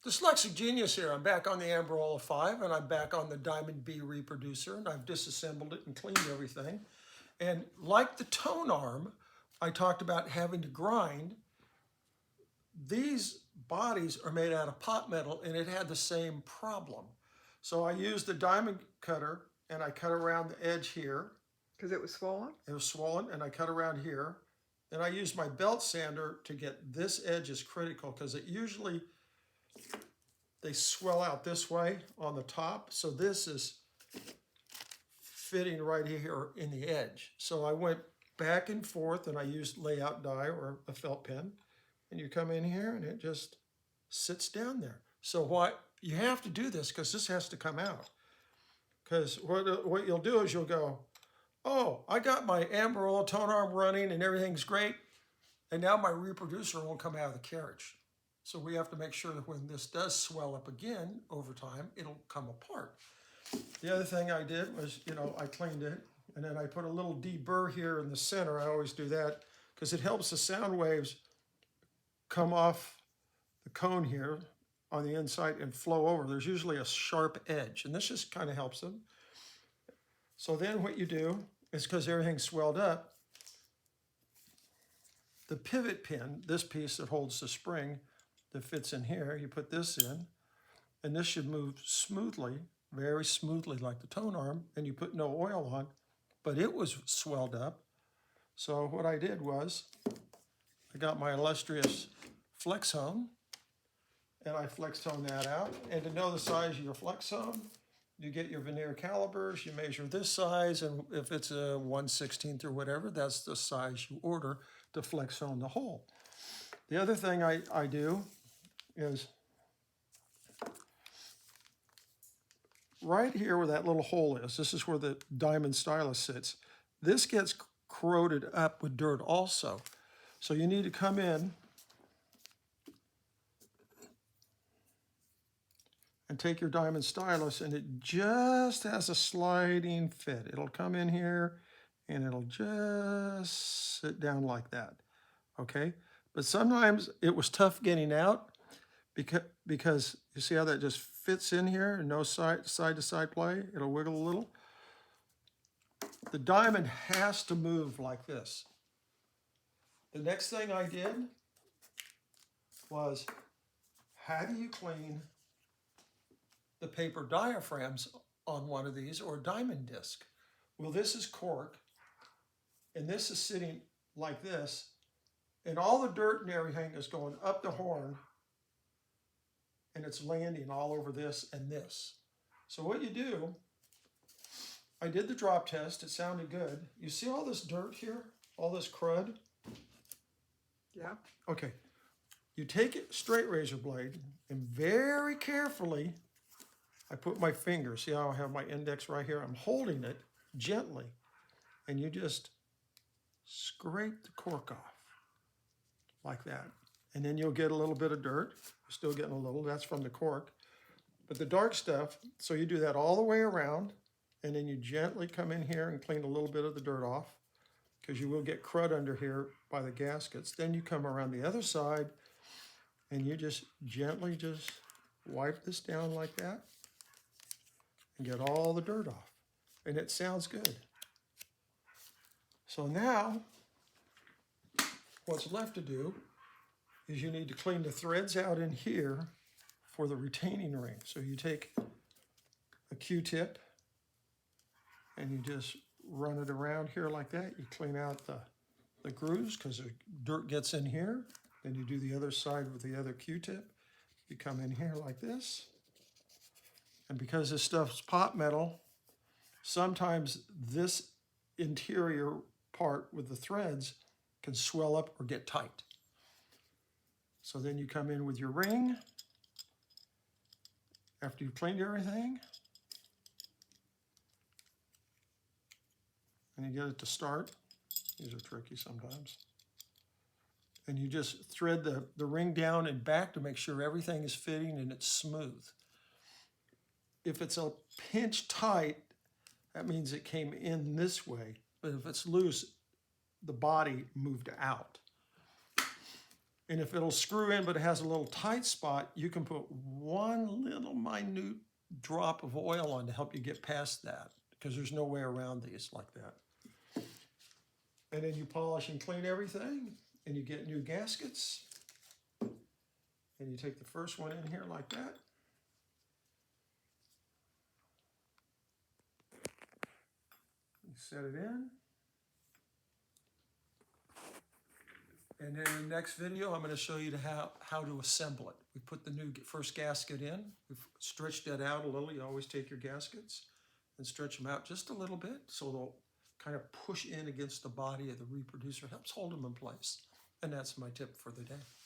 Dyslexic Genius here. I'm back on the Amberola 5 and I'm back on the Diamond B reproducer, and I've disassembled it and cleaned everything. And like the tone arm, I talked about having to grind. These bodies are made out of pot metal and it had the same problem. So I used the diamond cutter and I cut around the edge here. Because it was swollen? It was swollen, and I cut around here. Then I used my belt sander to get this edge is critical because it usually, they swell out this way on the top. So this is fitting right here in the edge. So I went back and forth and I used layout die or a felt pen. And you come in here and it just sits down there. So what you have to do this because this has to come out. Because what you'll do is you'll go, oh, I got my Amberola tone arm running and everything's great. And now my reproducer won't come out of the carriage. So we have to make sure that when this does swell up again over time, it'll come apart. The other thing I did was, I cleaned it and then I put a little deburr here in the center. I always do that because it helps the sound waves come off the cone here on the inside and flow over. There's usually a sharp edge, and this just kind of helps them. So then what you do is, because everything's swelled up, the pivot pin, this piece that holds the spring that fits in here, you put this in, and this should move smoothly, very smoothly like the tone arm, and you put no oil on, but it was swelled up. So what I did was, I got my illustrious flex hone, and I flex hone that out. And to know the size of your flex hone, you get your veneer calipers, you measure this size, and if it's a 1/16 or whatever, that's the size you order to flex hone the hole. The other thing I do is right here where that little hole is, this is where the diamond stylus sits. This gets corroded up with dirt also. So you need to come in and take your diamond stylus, and it just has a sliding fit. It'll come in here and it'll just sit down like that, okay? But sometimes it was tough getting out because you see how that just fits in here and no side-to-side play? It'll wiggle a little. The diamond has to move like this. The next thing I did was, how do you clean the paper diaphragms on one of these or a diamond disc? Well, this is cork, and this is sitting like this, and all the dirt and everything is going up the horn, and it's landing all over this and this. So what you do, I did the drop test, it sounded good. You see all this dirt here, all this crud? Yeah. Okay, you take it straight razor blade and very carefully, I put my finger, see how I have my index right here? I'm holding it gently, and you just scrape the cork off like that. And then you'll get a little bit of dirt. You're still getting a little, that's from the cork. But the dark stuff, so you do that all the way around, and then you gently come in here and clean a little bit of the dirt off, because you will get crud under here by the gaskets. Then you come around the other side, and you just gently just wipe this down like that, and get all the dirt off. And it sounds good. So now, what's left to do is you need to clean the threads out in here for the retaining ring. So you take a Q-tip and you just run it around here like that. You clean out the grooves because the dirt gets in here. Then you do the other side with the other Q-tip. You come in here like this. And because this stuff's pot metal, sometimes this interior part with the threads can swell up or get tight. So then you come in with your ring after you've cleaned everything, and you get it to start. These are tricky sometimes. And you just thread the ring down and back to make sure everything is fitting and it's smooth. If it's a pinch tight, that means it came in this way. But if it's loose, the body moved out. And if it'll screw in, but it has a little tight spot, you can put one little minute drop of oil on to help you get past that, because there's no way around these like that. And then you polish and clean everything, and you get new gaskets. And you take the first one in here like that. You set it in. And then in the next video, I'm going to show you how to assemble it. We put the new first gasket in. We've stretched that out a little. You always take your gaskets and stretch them out just a little bit so they'll kind of push in against the body of the reproducer. It helps hold them in place. And that's my tip for the day.